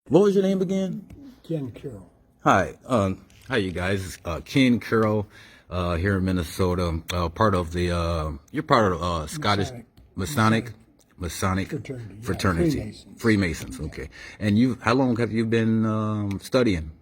What was your name again? Ken Carroll. Hi, hi you guys. Ken Carroll, here in Minnesota. Part of the you're part of Scottish Masonic Fraternity. Yeah, fraternity, Freemasons. Freemasons. Okay, and you, how long have you been studying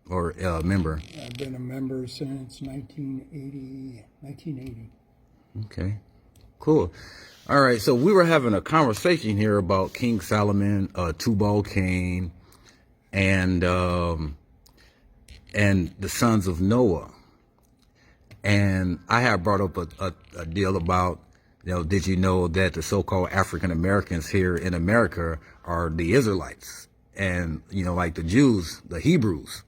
or member? I've been a member since 1980. 1980. Okay, cool. All right, so we were having a conversation here about King Solomon, Tubal Cain, and the sons of Noah. And I have brought up a deal about, did you know that the so-called African Americans here in America are the Israelites, and like the Jews, the Hebrews.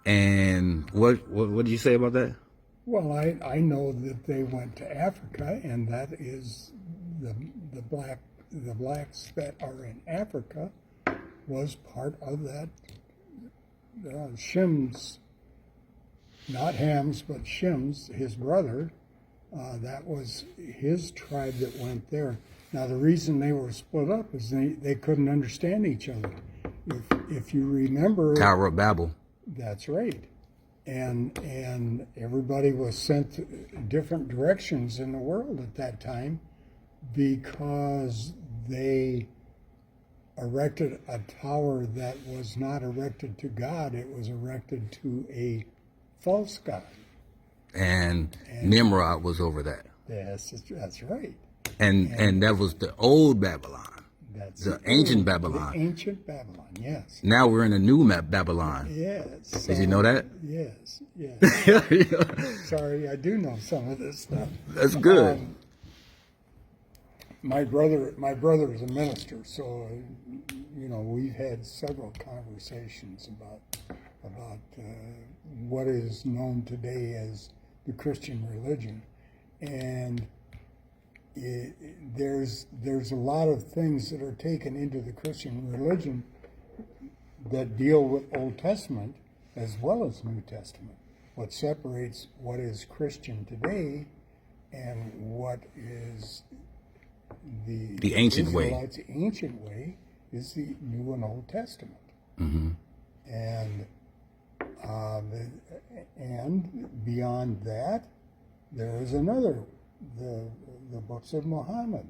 And what did you say about that? Well, I know that they went to Africa, and that is the blacks that are in Africa was part of that Shem's, not Ham's, but Shem's, his brother. That was his tribe that went there. Now, the reason they were split up is they couldn't understand each other. If you remember, Tower of Babel. that's right. And everybody was sent different directions in the world at that time because they erected a tower that was not erected to God. It was erected to a false god. And Nimrod was over that. Yes, that's right. And that was the old Babylon. That's The ancient Babylon. The ancient Babylon, yes. Now we're in a new Babylon. Yes. Did you know that? Yes, yes. Sorry, I do know some of this stuff. That's good. My brother is a minister, so we've had several conversations about what is known today as the Christian religion, and there's a lot of things that are taken into the Christian religion that deal with Old Testament as well as New Testament. What separates what is Christian today and what is the ancient Israelites' way. ancient way is the New and Old Testament. Mm-hmm. And beyond that, there is another, the books of Muhammad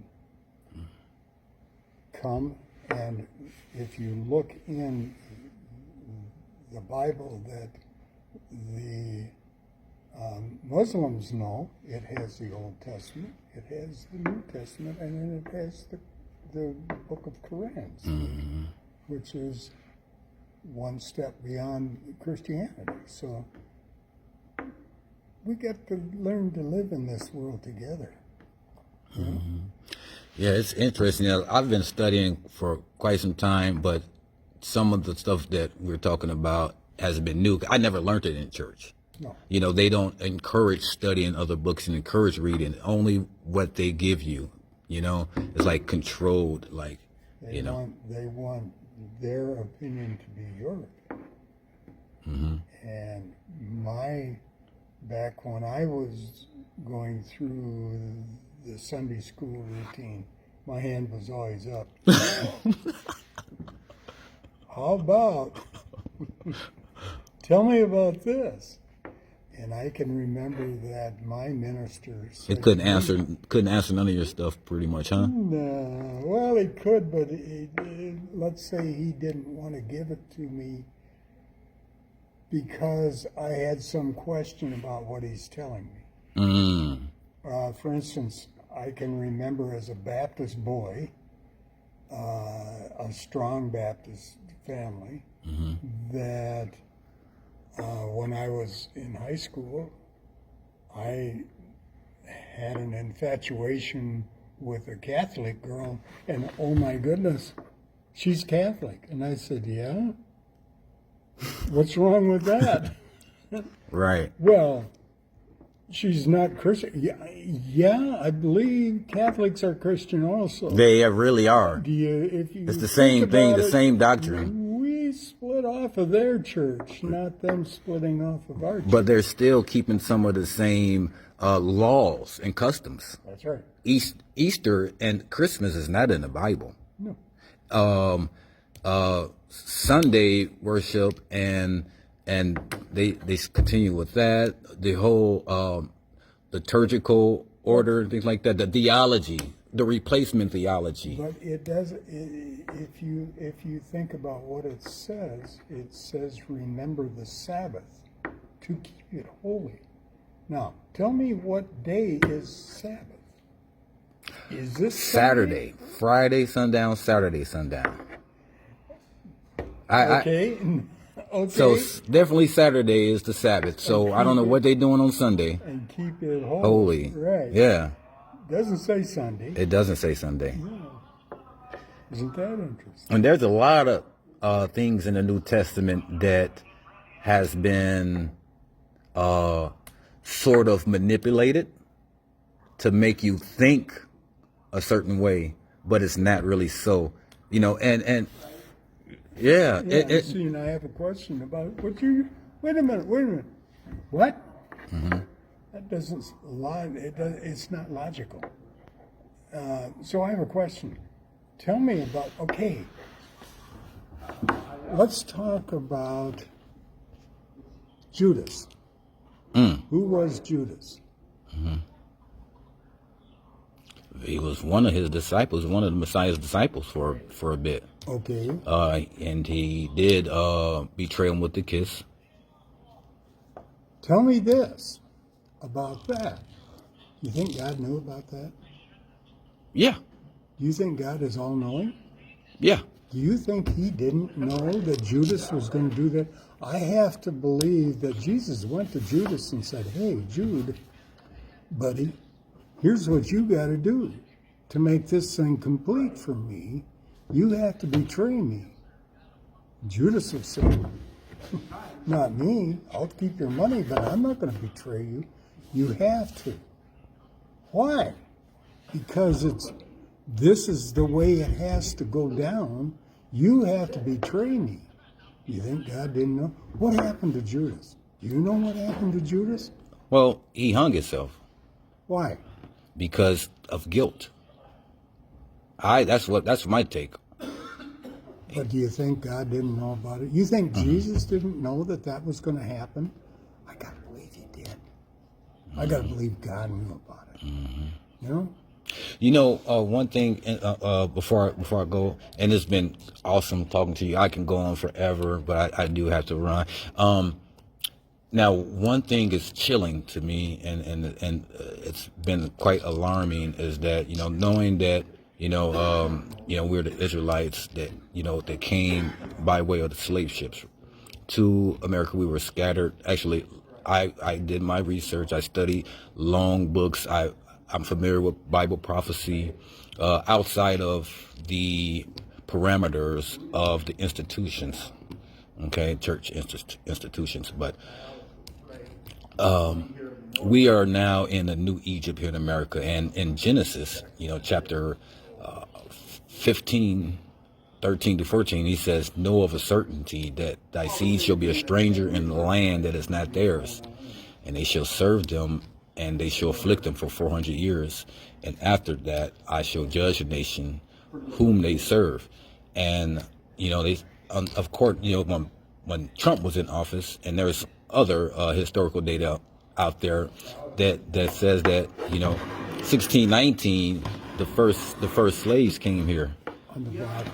come, and if you look in the Bible that the Muslims know, it has the Old Testament, it has the New Testament, and then it has the book of Quran, which is one step beyond Christianity. So we get to learn to live in this world together. Yeah, it's interesting. I've been studying for quite some time, but some of the stuff that we're talking about has been new. I never learned it in church. No. They don't encourage studying other books and encourage reading. Only what they give you, it's like controlled, like, They want their opinion to be yours. And back when I was going through the Sunday school routine, my hand was always up. How about, tell me about this? And I can remember that my minister said, it couldn't answer none of your stuff, pretty much, huh? No, well, he could, but let's say he didn't want to give it to me because I had some question about what he's telling me. For instance, I can remember as a Baptist boy, a strong Baptist family, that when I was in high school, I had an infatuation with a Catholic girl, and oh my goodness, she's Catholic. And I said, yeah? What's wrong with that? Right. Well, she's not Christian. Yeah, I believe Catholics are Christian also. They really are. It's the same thing, the same doctrine. We split off of their church, not them splitting off of our church. But they're still keeping some of the same laws and customs. That's right. Easter and Christmas is not in the Bible. No. Sunday worship, and they continue with that. The whole liturgical order and things like that. The theology, the replacement theology. But it does. If you think about what it says remember the Sabbath to keep it holy. Now, tell me what day is Sabbath? Is this Saturday, Friday sundown, Saturday sundown. Okay. Okay. So definitely Saturday is the Sabbath. So I don't know what they're doing on Sunday. And keep it holy. Holy. Right. Yeah. Doesn't say Sunday. It doesn't say Sunday. Yeah. Isn't that interesting? And there's a lot of things in the New Testament that has been sort of manipulated to make you think a certain way, but it's not really so. You know, and yeah. See, and I have a question about what you. Wait a minute. What? Mm-hmm. That doesn't lie. It's not logical. So I have a question. Tell me about. Okay. Let's talk about Judas. Who was Judas? Mm-hmm. He was one of his disciples, one of the Messiah's disciples for a bit. Okay. And he did betray him with the kiss. Tell me this about that. You think God knew about that? Yeah. Do you think God is all-knowing? Yeah. Do you think he didn't know that Judas was going to do that? I have to believe that Jesus went to Judas and said, hey, Jude, buddy, here's what you got to do to make this thing complete for me. You have to betray me. Judas would say, not me. I'll keep your money, but I'm not going to betray you. You have to. Why? Because this is the way it has to go down. You have to betray me. You think God didn't know? What happened to Judas? Do you know what happened to Judas? Well, he hung himself. Why? Because of guilt. That's my take. But do you think God didn't know about it? You think Jesus didn't know that was going to happen? I got to believe he did. I got to believe God knew about it. You know? You know, one thing before I go, and it's been awesome talking to you. I can go on forever, but I do have to run. Now, one thing is chilling to me, and it's been quite alarming, is that, you know, knowing that, we're the Israelites that came by way of the slave ships to America. We were scattered. Actually, I did my research. I studied long books. I'm familiar with Bible prophecy outside of the parameters of the institutions, okay, church institutions. But we are now in a new Egypt here in America. And in Genesis, chapter 15, 13 to 14, he says, know of a certainty that thy seed shall be a stranger in the land that is not theirs, and they shall serve them, and they shall afflict them for 400 years. And after that, I shall judge the nation whom they serve. And, they, of course, when Trump was in office, and there's other historical data out there that says that, 1619, the first slaves came here. On the block,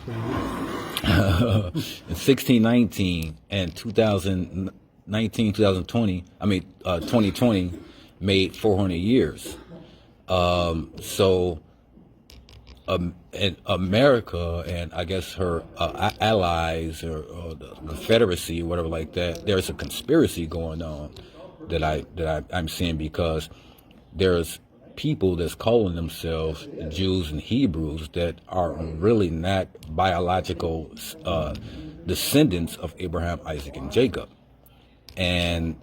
In 1619 and 2019, 2020 made 400 years. So in America, and I guess her allies or the Confederacy, whatever like that, there's a conspiracy going on that I'm seeing, because there's people that's calling themselves Jews and Hebrews that are really not biological descendants of Abraham, Isaac, and Jacob, and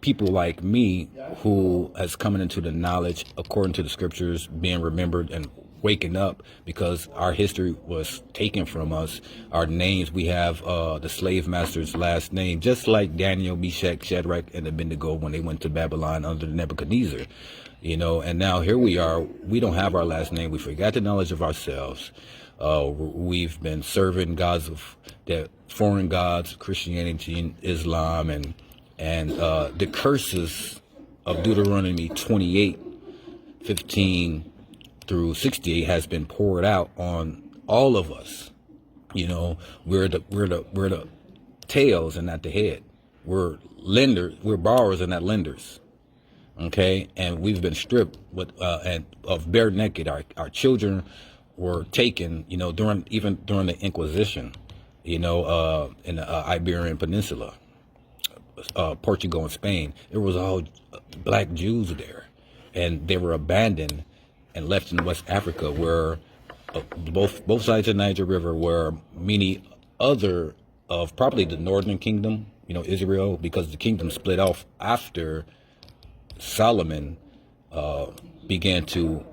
people like me who has come into the knowledge according to the scriptures, being remembered and waking up, because our history was taken from us. Our names, we have the slave master's last name, just like Daniel, Meshach, Shadrach, and Abednego when they went to Babylon under Nebuchadnezzar. And now here we are. We don't have our last name. We forgot the knowledge of ourselves. We've been serving gods of that foreign gods, Christianity and Islam, and the curses of Deuteronomy 28:15 through 68 has been poured out on all of us. You know, we're the tails and not the head. We're lenders, we're borrowers and not lenders. Okay, and we've been stripped of bare naked. Our children were taken, you know, during the Inquisition, you know, in the Iberian Peninsula, Portugal and Spain. There was all black Jews there, and they were abandoned and left in West Africa, where both sides of the Niger River, where many other of probably the Northern Kingdom, you know, Israel, because the kingdom split off after Solomon began to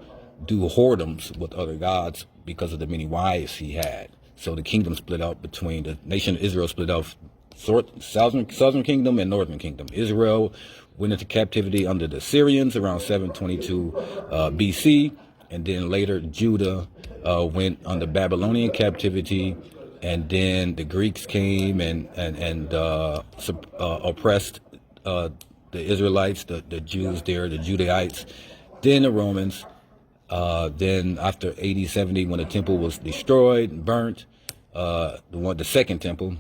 do whoredoms with other gods because of the many wives he had. So the kingdom split up between the nation of Israel, split off southern kingdom and northern kingdom. Israel went into captivity under the Syrians around 722 BC, and then later Judah went under Babylonian captivity, and then the Greeks came and oppressed the Israelites, the Jews there, the Judaites, then the Romans. Then after AD 70, when the temple was destroyed and burnt, the second temple,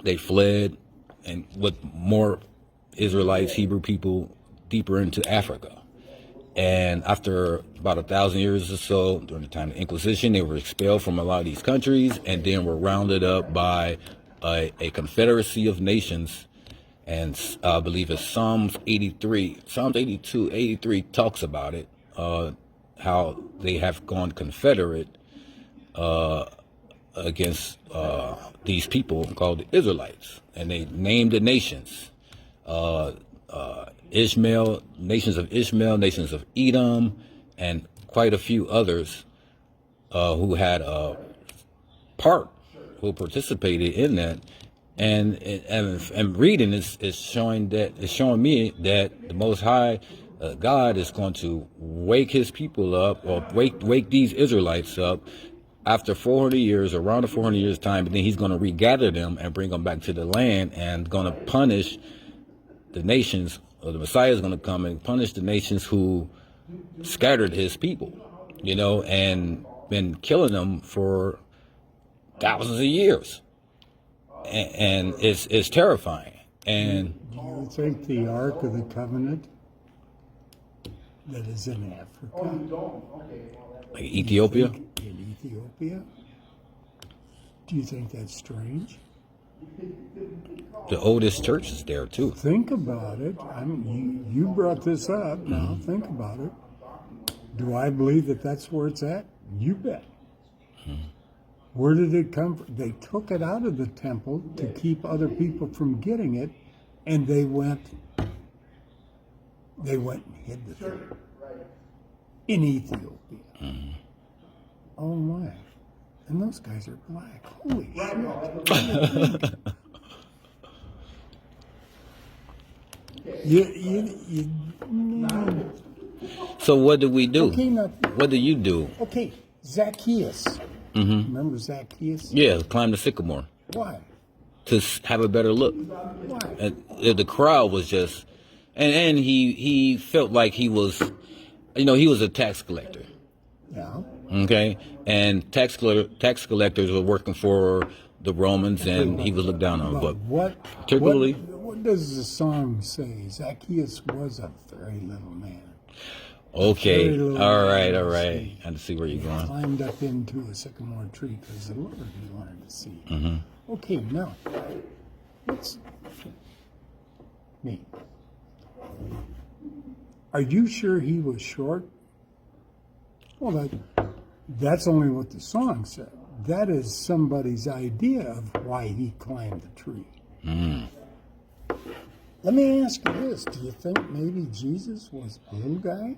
they fled, and with more Israelites, Hebrew people, deeper into Africa. And after about 1,000 years or so, during the time of the Inquisition, they were expelled from a lot of these countries, and then were rounded up by a confederacy of nations. And I believe it's Psalms 83 talks about it, how they have gone confederate against these people called the Israelites. And they named the nations, Ishmael, nations of Ishmael, nations of Edom, and quite a few others who had a part, who participated in that. And reading is showing me that the Most High God is going to wake his people up, or wake these Israelites up after 400 years, around the 400 years time, but then he's going to regather them and bring them back to the land, and going to punish the nations, or the Messiah is going to come and punish the nations who scattered his people, you know, and been killing them for thousands of years. And it's terrifying. And do you think the Ark of the Covenant that is in Africa, like Ethiopia, in Ethiopia, do you think that's strange? the oldest church is there too. Think about it. I mean, you brought this up. Now think about it. Do I believe that that's where it's at? You bet. Where did it come from? They took it out of the temple to keep other people from getting it, and they went and hid the thing in Ethiopia. Oh my! And those guys are black. Holy shit! So what do we do? Okay, now, What do you do? okay, Zacchaeus. Remember Zacchaeus? Yeah, climb the sycamore Why? to have a better look. Why? And the crowd was just, and he felt like he was, you know, he was a tax collector. Yeah. Okay, and tax collectors were working for the Romans, and he was looked down on. But particularly, what does the song say? Zacchaeus was a very little man. okay, Very little all man, right. I see where you're going. Climbed up into a sycamore tree because the Lord he wanted to see. Okay, now let's me. Are you sure he was short? Well, that's only what the song said. That is somebody's idea of why he climbed the tree. Let me ask you this. Do you think maybe Jesus was a little guy?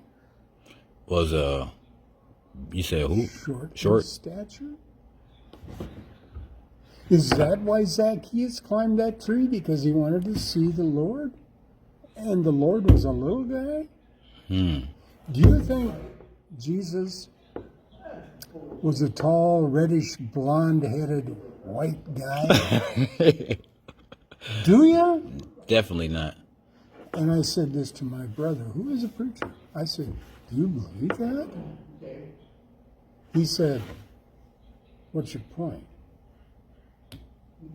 Was you said who? Short in stature? Is that why Zacchaeus climbed that tree? Because he wanted to see the Lord? And the Lord was a little guy? Do you think Jesus was a tall, reddish, blonde-headed white guy. Do you? Definitely not. And I said this to my brother, who is a preacher. I said, do you believe that? He said, what's your point?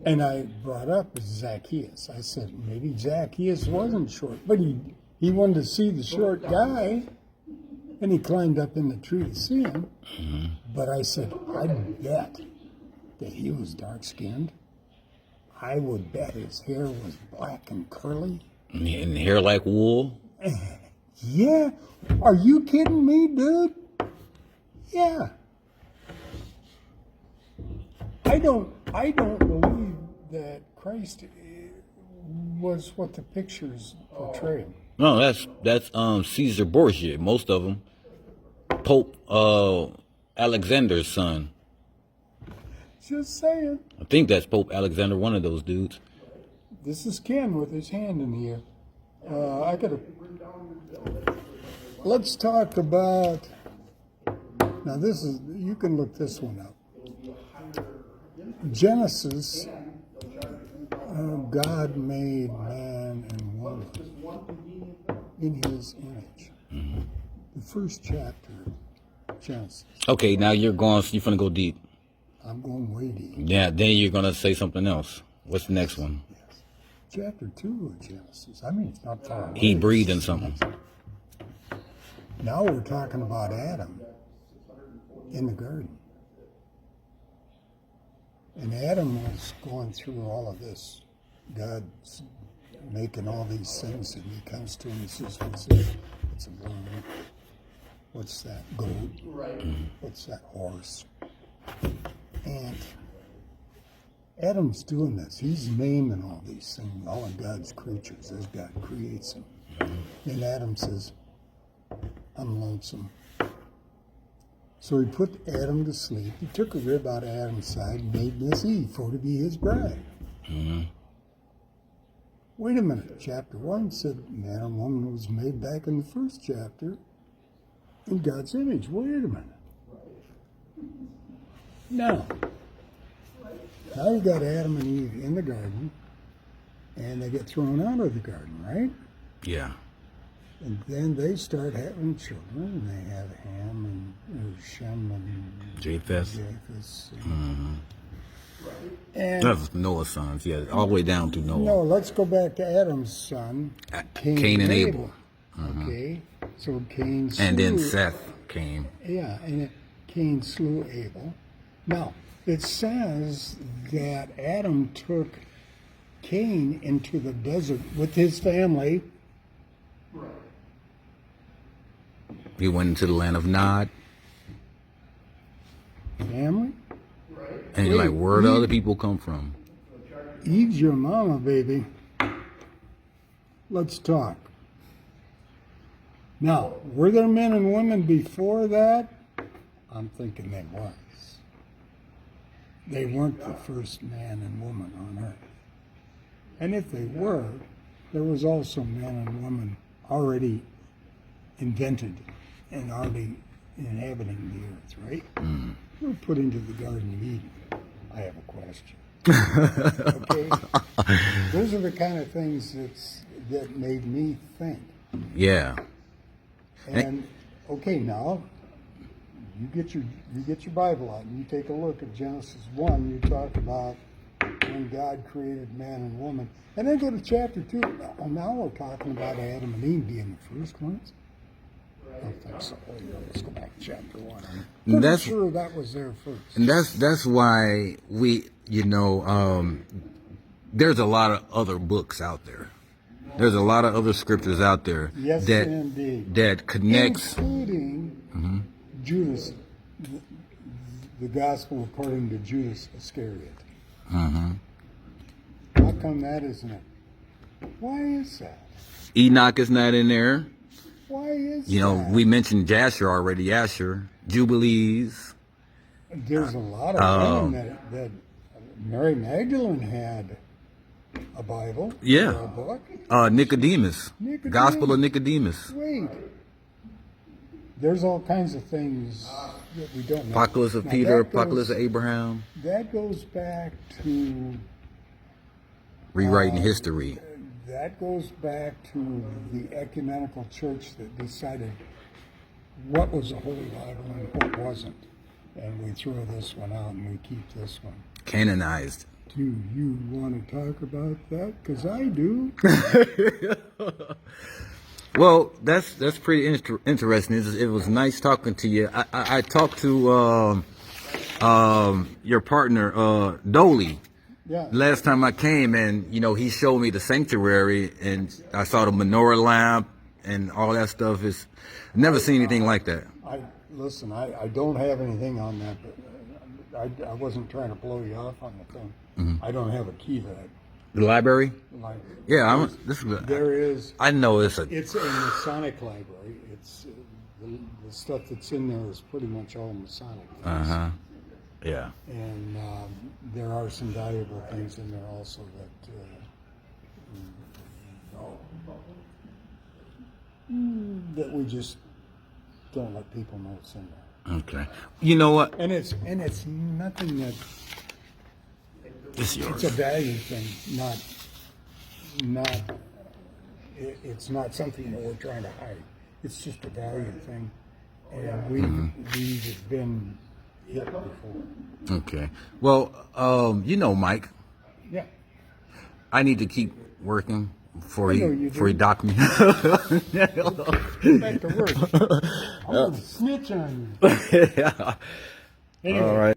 And I brought up Zacchaeus. I said, maybe Zacchaeus wasn't short, but he wanted to see the short guy, and he climbed up in the tree to see him. Mm-hmm. But I said, I bet that he was dark-skinned. I would bet his hair was black and curly. And hair like wool? Yeah. Are you kidding me, dude? Yeah. I don't believe that Christ was what the pictures portray. No, that's Caesar Borgia. Most of them. Pope Alexander's son. Just saying. I think that's Pope Alexander, one of those dudes. This is Ken with his hand in the air. Let's talk about. Now this is, you can look this one up. Genesis, God made man and woman in his image. Mm-hmm. The first chapter, Genesis. Okay, now you're finna go deep. I'm going way deep. Yeah, then you're gonna say something else. What's the next one? Yes. Chapter 2 of Genesis. I mean, it's not far away. He breathed in something. Now we're talking about Adam in the garden. And Adam was going through all of this. God's making all these things, and he comes to him and says, what's a worm? What's that goat? Mm-hmm. What's that horse? And Adam's doing this. He's naming all these things, all of God's creatures as God creates them. Mm-hmm. And Adam says, I'm lonesome. So he put Adam to sleep. He took a rib out of Adam's side and made Miss Eve for to be his bride. Mm-hmm. Wait a minute. Chapter 1 said man and woman was made back in the first chapter in God's image. Wait a minute. Now you got Adam and Eve in the garden, and they get thrown out of the garden, right? Yeah. And then they start having children, and they have Ham and Shem and Japheth. And, and That's Noah's sons, yeah, all the way down to Noah. no, let's go back to Adam's son, Cain and Abel. Okay, so Cain slew, And then Seth came. yeah, and Cain slew Abel. Now, it says that Adam took Cain into the desert with his family. He went into the land of Nod. Family? And you're like, where do other people come from? Eve's your mama, baby. Let's talk. Now, were there men and women before that? I'm thinking they was. They weren't the first man and woman on earth. And if they were, there was also men and women already invented and already inhabiting the earth, right? Mm. We're put into the Garden of Eden. I have a question. Okay? Those are the kind of things that made me think. Yeah. And okay, now you get your Bible out and you take a look at Genesis 1. You talk about when God created man and woman, and then go to chapter 2. Now we're talking about Adam and Eve being the first ones. I don't think so. Let's go back to chapter 1. I'm pretty sure that was there first. And that's why we, there's a lot of other books out there. There's a lot of other scriptures out there Yes, indeed. that connects, including Judas, the gospel according to Judas Iscariot. Mm-hmm. How come that isn't it? Why is that? Enoch is not in there. Why is that? We mentioned Jasher already. Asher, Jubilees. There's a lot of women that Mary Magdalene had a Bible. Yeah. Or a book. Nicodemus. Gospel of Nicodemus. Wait. there's all kinds of things that we don't know. Apocalypse of Now, Peter, that goes- Apocalypse of Abraham, That goes back to rewriting history. that goes back to the ecumenical church that decided what was the Holy Bible and what wasn't, and we throw this one out and we keep this one. Canonized. Do you want to talk about that? Because I do. Well, that's pretty interesting. It was nice talking to you. I talked to your partner Dolly Yeah. last time I came, and he showed me the sanctuary, and I saw the menorah lamp and all that stuff. Is never seen anything like that. Listen, I don't have anything on that, but I wasn't trying to blow you off on the thing. I don't have a key to that. The library? Like, Yeah, there is. I know it's a. It's a Masonic library. It's the stuff that's in there is pretty much all Masonic things. Yeah. And there are some valuable things in there also that we just don't let people know it's in there. Okay. You know what? And it's nothing that It's yours. it's a value thing, not it's not something that we're trying to hide. It's just a value thing, and we've been hit before. Okay. Well, Mike, Yeah. I need to keep working before I know you you do. dock me. Back to work. I'm gonna snitch on you. Yeah. Anyway. All right.